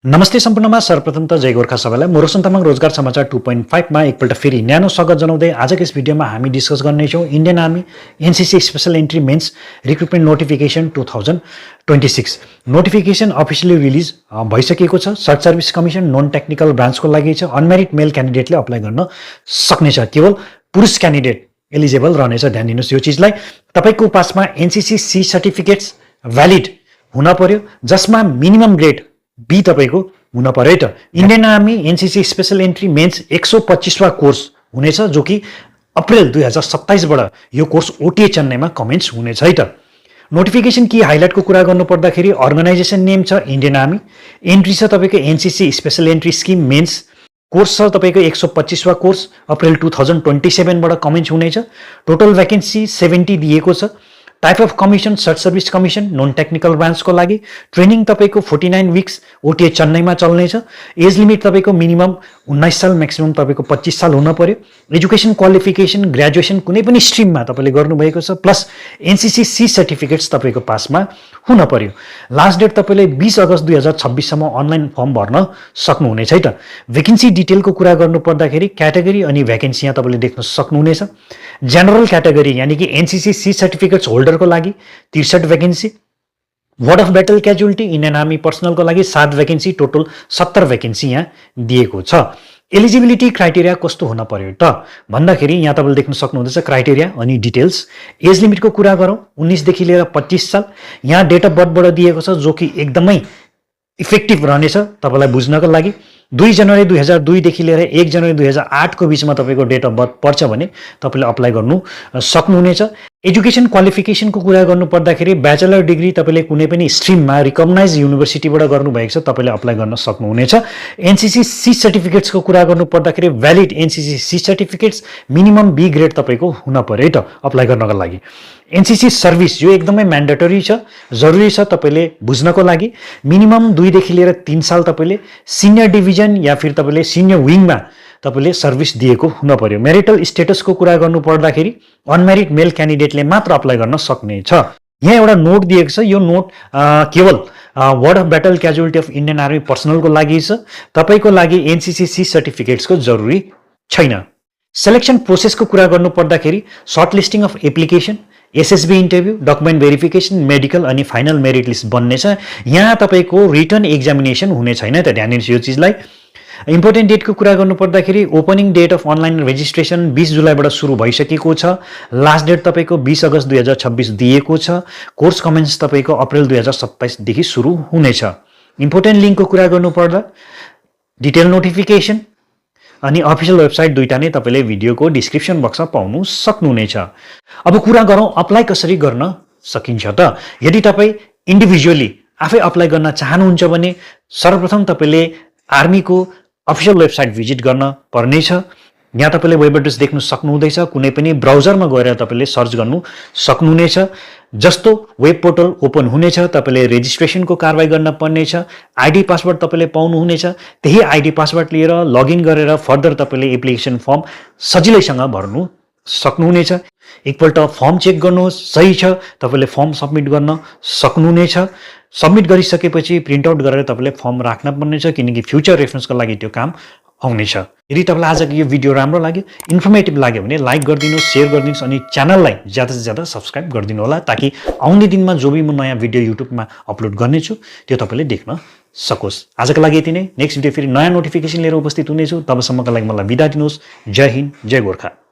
नमस्ते सम्पूर्णमा सर्वप्रथम त जय गोर्खा सबैलाई म रोशन तामाङ रोजगार समाचार 2.5 मा एकपल्ट फेरि न्यानो स्वागत जनाउँदै आजको यस भिडियोमा हामी डिस्कस गर्नेछौँ Indian army NCC special entry men's recruitment notification 2026 notification officially release भइसकेको छ। सर्भिस कमिसन नन टेक्निकल ब्रान्चको लागि छ। अनम्यारिड मेल क्यान्डिडेटले अप्लाई गर्न सक्नेछ। केवल पुरुष क्यान्डिडेट एलिजिबल रहनेछ। ध्यान दिनुस् यो चिजलाई। तपाईको पासमा एनसीसी सी सर्टिफिकेट्स भ्यालिड हुन पर्यो, जसमा मिनिमम ग्रेड बी तपाईको हुन पर्यो है त। Indian army NCC special entry men's 125 वा कोर्स हुनेछ, जो कि अप्रिल 2027 बाट यो कोर्स ओटीए चेन्नईमा कमेन्स हुनेछ है त। नोटिफिकेसन की हाइलाइटको कुरा गर्नु पर्दाखेरि अर्गनाइजेसन नेम छ इन्डियन आर्मी, एन्ट्री छ तपाईको NCC special entry scheme men's, course छ तपाईको 125 वा कोर्स अप्रिल 2027 बाट कमेन्स हुनेछ। टोटल भ्याकेन्सी 70 दिएको छ। Type of commission service commission non technical ब्रान्चको लागि। ट्रेनिङ तपाईको 49 विक्स ओटीए चेन्नईमा चल्नेछ। एज लिमिट तपाईको मिनिमम 19 साल म्याक्सिमम तपाईको 25 साल हुन पर्यो। एजुकेसन क्वालिफिकेसन ग्रेजुएसन कुनै पनि स्ट्रिममा तपाईले गर्नुभएको छ, प्लस एनसीसी सी सर्टिफिकेट्स तपाईको पासमा हुन पर्यो। लास्ट डेट तपाईले 20 अगस्त 2026 सम्म अनलाइन फर्म भर्न सक्नुहुनेछ है त। भ्याकेन्सी डिटेलको कुरा गर्नु पर्दाखेरि क्याटेगोरी अनि भ्याकेन्सी यहाँ तपाईले देख्न सक्नुहुनेछ। जनरल क्याटेगोरी यानी कि एनसीसी सी सर्टिफिकेट्स होल्डरको लागि 63 vacancy. Ward of battle casualty Indian army पर्सनलको लागि 7 भ्याकेन्सी, टोटल 70 भ्याकेन्सी यहाँ दिएको छ। एलिजिबिलिटी क्राइटेरिया कस्तो हुन पर्यो त भन्दाखेरि यहाँ तपाईले देख्न सक्नुहुँदैछ क्राइटेरिया अनि डिटेल्स। एज लिमिटको कुरा गरौँ 19 देखि लिएर 25 साल। यहाँ डेट अफ बर्थबाट दिएको छ, जो कि एकदमै इफेक्टिभ रहनेछ तपाईलाई बुझ्नको लागि। 2 जनवरी 2002 देखि लिएर 1 जनवरी 2008 को बीचमा तपाईको डेट अफ बर्थ पर्छ भने तपाईले अप्लाई गर्नु सक्नुहुनेछ। एजुकेसन क्वालिफिकेसनको कुरा गर्नु पर्दाखेरि ब्याचलर डिग्री तपाईले कुनै पनि स्ट्रिममा रिकग्नाइज युनिभर्सिटीबाट गर्नुभएको छ तपाईले अप्लाई गर्न सक्नुहुनेछ। एनसीसी सी सर्टिफिकेट्सको कुरा गर्नु पर्दाखेरि valid NCC C certificates minimum B grade तपाईको हुन पर्यो है त अप्लाई गर्नको लागि। एनसीसी सर्भिस यो एकदमै म्यान्डेटरी छ, जरुरी छ तपाईले बुझ्नको लागि। मिनिमम 2 देखि लिएर 3 साल तपाईले सिनियर डिभिजन या फिर तपाईले सिनियर विङमा तपाईले सर्भिस दिएको हुन पर्यो। म्यारिटल स्टेटसको कुरा गर्नु पर्दाखेरि अनम्यारिड मेल क्यान्डिडेटले मात्र अप्लाई गर्न सक्ने छ। यहाँ एउटा नोट दिएको छ। यो नोट केवल ward of battle casualty of Indian army पर्सनलको लागि छ। तपाईको लागि एनसीसी सी सर्टिफिकेट्सको जरुरी छैन। सेलेक्सन प्रोसेसको कुरा गर्नु पर्दाखेरि short listing of application, SSB interview, document verification, medical अनि फाइनल मेरिट लिस्ट बन्नेछ। यहाँ तपाईको रिटन एक्जामिनेसन हुने छैन त, ध्यान दिनुहोस् यो चिजलाई। इम्पोर्टेन्ट डेटको कुरा गर्नु पर्दाखेरि opening date of online registration 20 जुलाईबाट सुरु भइसकेको छ। लास्ट डेट तपाईको 20 अगस्त 2026 दिएको छ। कोर्स कमेन्स तपाईको अप्रिल 2027 देखि सुरु हुनेछ। इम्पोर्टेन्ट लिङ्कको कुरा गर्नु पर्दा डिटेल नोटिफिकेसन अनि अफिसियल वेबसाइट दुईटा नै तपाईले भिडियोको डिस्क्रिप्सन बक्समा पाउनु सक्नुहुनेछ। अब कुरा गरौँ अप्लाई कसरी गर्न सकिन्छ त। यदि तपाई इन्डिभिजुअली आफै अप्लाई गर्न चाहनुहुन्छ भने सर्वप्रथम तपाईले आर्मीको अफिसियल वेबसाइट भिजिट गर्न पर्नेछ। यहाँ तपाईले वेब एड्रेस देख्न सक्नुहुँदैछ। कुनै पनि ब्राउजरमा गएर तपाईले सर्च गर्नु सक्नुहुनेछ। जस्तो वेब पोर्टल ओपन हुनेछ तपाईले रेजिस्ट्रेसनको कारबाही गर्न पर्नेछ। आईडी पासवर्ड तपाईले पाउनुहुनेछ। त्यही आईडी पासवर्ड लिएर लगइन गरेर फर्दर तपाईले एप्लिकेसन फर्म सजिलैसँग भर्नु सक्नुहुनेछ। एकपल्ट फर्म चेक गर्नुहोस्, सही छ तपाईले फर्म सबमिट गर्न सक्नुहुनेछ। सबमिट गरिसकेपछि प्रिन्ट आउट गरेर तपाईले फर्म राख्न पर्नेछ, किनकि फ्युचर रेफरेन्सको लागि त्यो काम आउनेछ। यदि तपाईलाई आजको यो भिडियो राम्रो लाग्यो, इन्फर्मेटिभ लाग्यो भने लाइक गरिदिनुहोस्, सेयर गरिदिनुहोस् अनि च्यानललाई ज्यादा से ज्यादा सब्स्क्राइब गरिदिनु होला, ताकि आउने दिनमा जो भी म नयाँ भिडियो युट्युबमा अपलोड गर्नेछु त्यो तपाईले देख्न सकोस्। आजको लागि यति नै। नेक्स्ट भिडियो फेरि नयाँ नोटिफिकेसन लिएर उपस्थित हुनेछु। तबसम्मका लागि मलाई बिदा दिनुहोस्। जय हिन्द, जय गोर्खा।